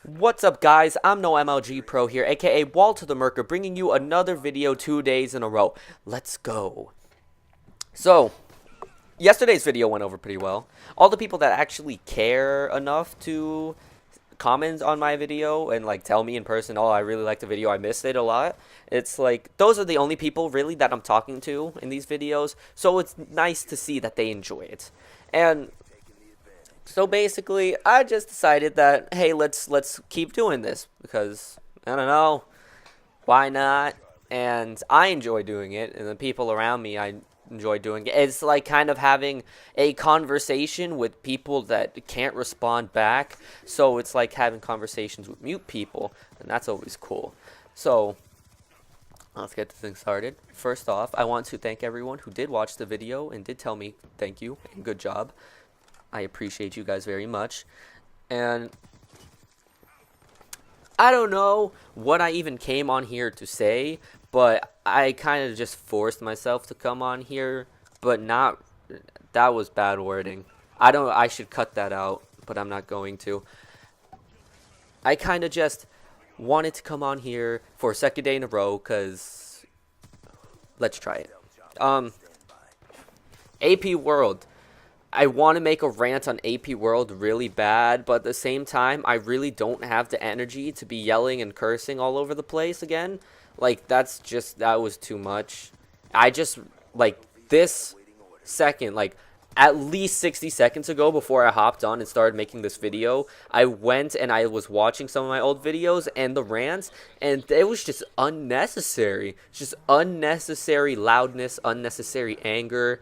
What's up, guys? I'm no MLG Pro here, aka Walter the Merker, bringing you another video 2 days in a row. Let's go. So, yesterday's video went over pretty well. All the people that actually care enough to comment on my video and like tell me in person, oh, I really liked the video, I missed it a lot. It's like those are the only people really that I'm talking to in these videos. So it's nice to see that they enjoy it. And so basically, I just decided that hey, let's keep doing this because I don't know, why not? And I enjoy doing it, and the people around me I enjoy doing it. It's like kind of having a conversation with people that can't respond back. So it's like having conversations with mute people, and that's always cool. So let's get things started. First off, I want to thank everyone who did watch the video and did tell me thank you and good job. I appreciate you guys very much. And I don't know what I even came on here to say, but I kind of just forced myself to come on here, but not, that was bad wording. I should cut that out, but I'm not going to. I kind of just wanted to come on here for a second day in a row, because let's try it. AP World. I want to make a rant on AP World really bad, but at the same time, I really don't have the energy to be yelling and cursing all over the place again. Like, that was too much. I just, like, this second, like, at least 60 seconds ago before I hopped on and started making this video, I went and I was watching some of my old videos and the rants, and it was just unnecessary. Just unnecessary loudness, unnecessary anger.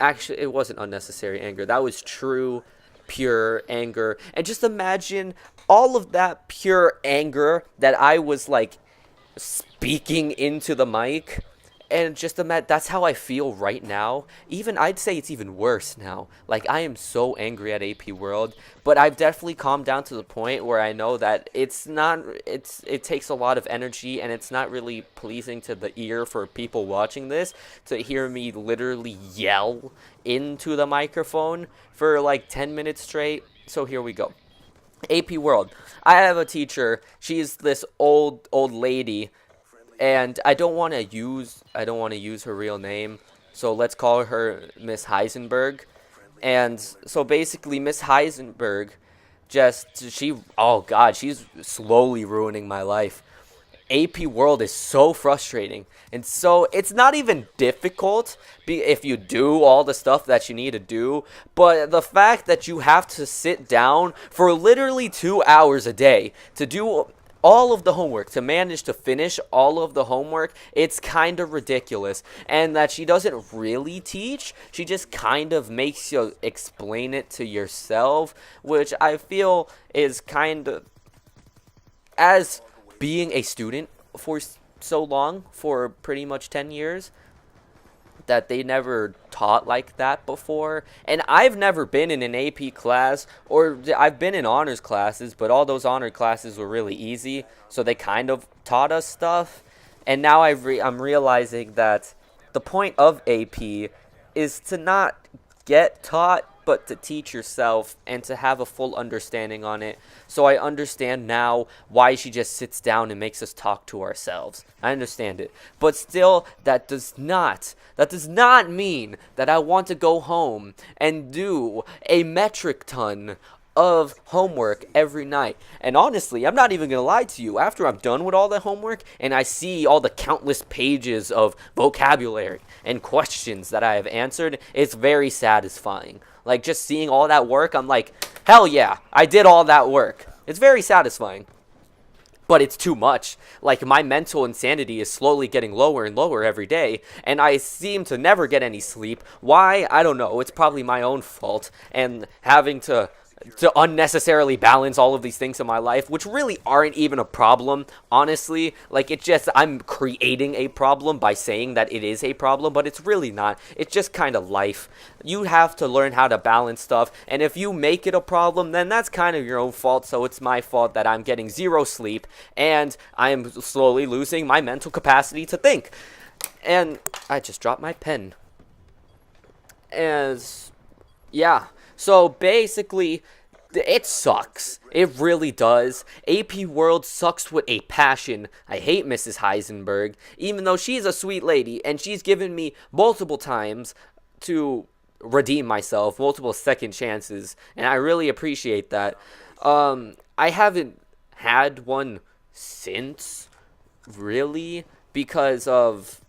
Actually, it wasn't unnecessary anger. That was true, pure anger. And just imagine all of that pure anger that I was, like, speaking into the mic. And just imagine, that's how I feel right now. Even, I'd say it's even worse now. Like, I am so angry at AP World. But I've definitely calmed down to the point where I know that it takes a lot of energy, and it's not really pleasing to the ear for people watching this to hear me literally yell into the microphone for like 10 minutes straight. So here we go. AP World. I have a teacher. She's this old lady. And I don't want to use her real name, so let's call her Miss Heisenberg. And so basically, Miss Heisenberg, oh God, she's slowly ruining my life. AP World is so frustrating, and so it's not even difficult if you do all the stuff that you need to do, but the fact that you have to sit down for literally 2 hours a day to do all of the homework, to manage to finish all of the homework, it's kind of ridiculous. And that she doesn't really teach, she just kind of makes you explain it to yourself, which I feel is kind of, as being a student for so long, for pretty much 10 years, that they never taught like that before. And I've never been in an AP class, or I've been in honors classes, but all those honor classes were really easy, so they kind of taught us stuff. And now I'm realizing that the point of AP is to not get taught, but to teach yourself and to have a full understanding on it. So I understand now why she just sits down and makes us talk to ourselves. I understand it. But still, that does not mean that I want to go home and do a metric ton of homework every night. And honestly, I'm not even gonna lie to you, after I'm done with all the homework and I see all the countless pages of vocabulary and questions that I have answered, it's very satisfying. Like, just seeing all that work, I'm like, hell yeah, I did all that work. It's very satisfying. But it's too much. Like, my mental insanity is slowly getting lower and lower every day, and I seem to never get any sleep. Why? I don't know. It's probably my own fault, and having to unnecessarily balance all of these things in my life, which really aren't even a problem, honestly. Like, it's just, I'm creating a problem by saying that it is a problem, but it's really not. It's just kind of life. You have to learn how to balance stuff, and if you make it a problem, then that's kind of your own fault. So it's my fault that I'm getting zero sleep, and I'm slowly losing my mental capacity to think. And I just dropped my pen. And yeah, so basically, It sucks. It really does. AP World sucks with a passion. I hate Mrs. Heisenberg, even though she's a sweet lady, and she's given me multiple times to redeem myself, multiple second chances, and I really appreciate that. I haven't had one since, really, because of...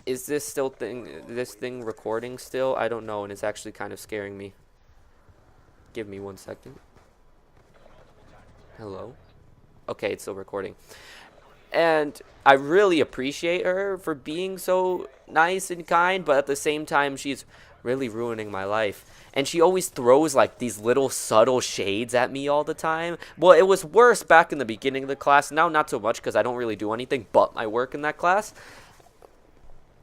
Is this thing recording still? I don't know, and it's actually kind of scaring me. Give me 1 second. Hello? Okay, it's still recording. And I really appreciate her for being so nice and kind, but at the same time, she's really ruining my life. And she always throws like these little subtle shades at me all the time. Well, it was worse back in the beginning of the class. Now, not so much because I don't really do anything but my work in that class.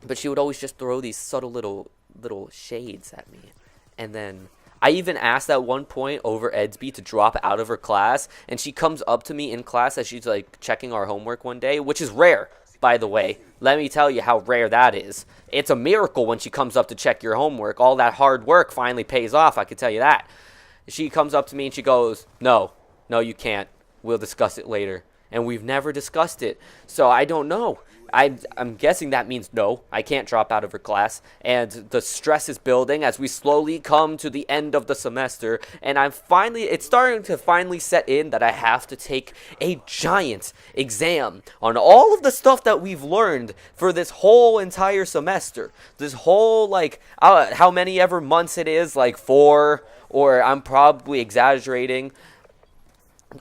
But she would always just throw these subtle little shades at me. And then I even asked at one point over Edsby to drop out of her class, and she comes up to me in class as she's like checking our homework one day, which is rare, by the way. Let me tell you how rare that is. It's a miracle when she comes up to check your homework. All that hard work finally pays off, I can tell you that. She comes up to me and she goes, no, you can't. We'll discuss it later. And we've never discussed it, so I don't know. I'm guessing that means no, I can't drop out of her class, and the stress is building as we slowly come to the end of the semester, and it's starting to finally set in that I have to take a giant exam on all of the stuff that we've learned for this whole entire semester. This whole, like, how many ever months it is, like 4, or I'm probably exaggerating.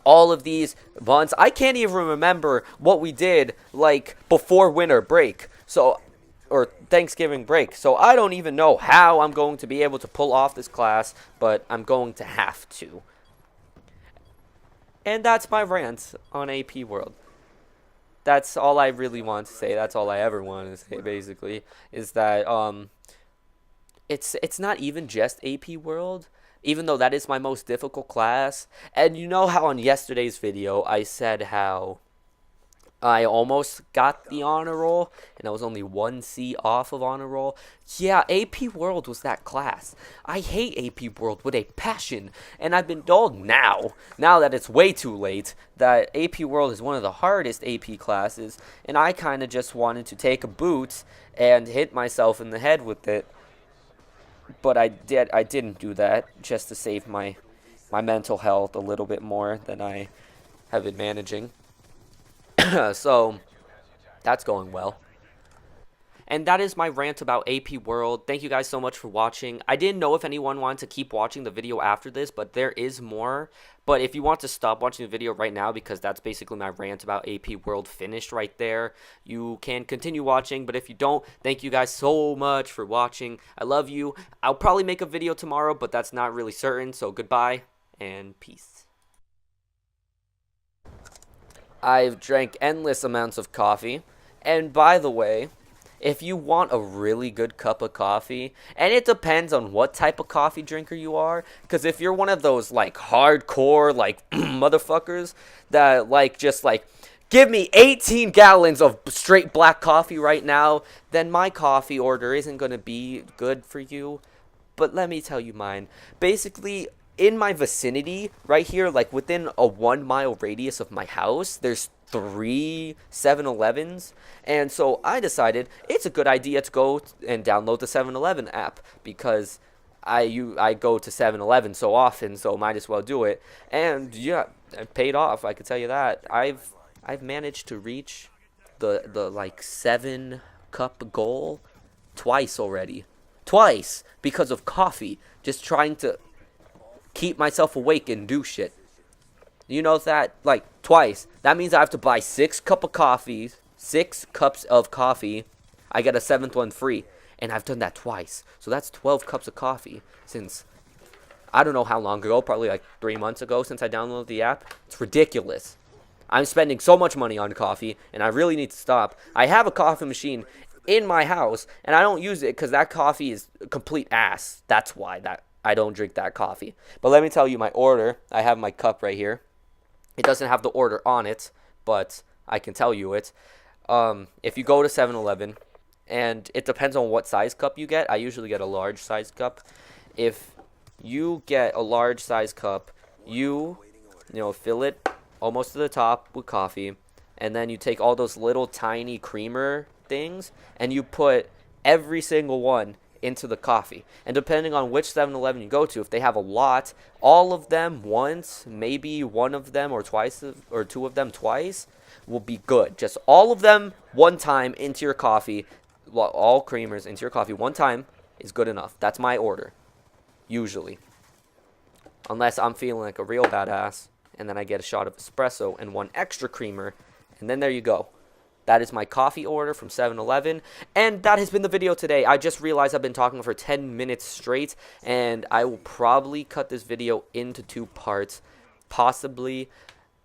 All of these months, I can't even remember what we did like before winter break, or Thanksgiving break, so I don't even know how I'm going to be able to pull off this class, but I'm going to have to. And that's my rant on AP World. That's all I really want to say. That's all I ever want to say, basically, is that it's not even just AP World, even though that is my most difficult class. And you know how on yesterday's video I said how I almost got the honor roll and I was only 1 C off of honor roll? Yeah, AP World was that class. I hate AP World with a passion, and I've been told now that it's way too late, that AP World is one of the hardest AP classes, and I kind of just wanted to take a boot and hit myself in the head with it. But I didn't do that, just to save my mental health a little bit more than I have been managing. So, that's going well. And that is my rant about AP World. Thank you guys so much for watching. I didn't know if anyone wanted to keep watching the video after this, but there is more. But if you want to stop watching the video right now, because that's basically my rant about AP World finished right there, you can continue watching. But if you don't, thank you guys so much for watching. I love you. I'll probably make a video tomorrow, but that's not really certain. So goodbye and peace. I've drank endless amounts of coffee. And by the way, if you want a really good cup of coffee, and it depends on what type of coffee drinker you are, because if you're one of those, like, hardcore, like, motherfuckers that, like, just, like, give me 18 gallons of straight black coffee right now, then my coffee order isn't going to be good for you. But let me tell you mine. Basically, in my vicinity, right here, like, within a 1-mile radius of my house, there's 3 7-Elevens, and so I decided it's a good idea to go and download the 7-Eleven app, because I go to 7-Eleven so often, so might as well do it. And yeah, it paid off, I can tell you that. I've managed to reach the like 7-cup goal twice already. Twice, because of coffee, just trying to keep myself awake and do shit. You know that, like, twice. That means I have to buy 6 cups of coffee. I get a 7th one free. And I've done that twice. So that's 12 cups of coffee since, I don't know how long ago, probably like 3 months ago since I downloaded the app. It's ridiculous. I'm spending so much money on coffee, and I really need to stop. I have a coffee machine in my house, and I don't use it because that coffee is complete ass. That's why I don't drink that coffee. But let me tell you my order. I have my cup right here. It doesn't have the order on it, but I can tell you it. If you go to 7-Eleven, and it depends on what size cup you get. I usually get a large size cup. If you get a large size cup, you fill it almost to the top with coffee, and then you take all those little tiny creamer things and you put every single one into the coffee. And depending on which 7-Eleven you go to, if they have a lot, all of them once, maybe one of them or twice, or two of them twice, will be good. Just all of them one time into your coffee, well, all creamers into your coffee one time is good enough. That's my order, usually. Unless I'm feeling like a real badass, and then I get a shot of espresso and one extra creamer, and then there you go. That is my coffee order from 7-Eleven, and that has been the video today. I just realized I've been talking for 10 minutes straight, and I will probably cut this video into 2 parts, probably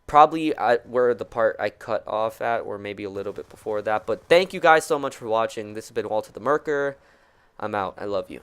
where the part I cut off at, or maybe a little bit before that. But thank you guys so much for watching. This has been Walter the Merker. I'm out. I love you.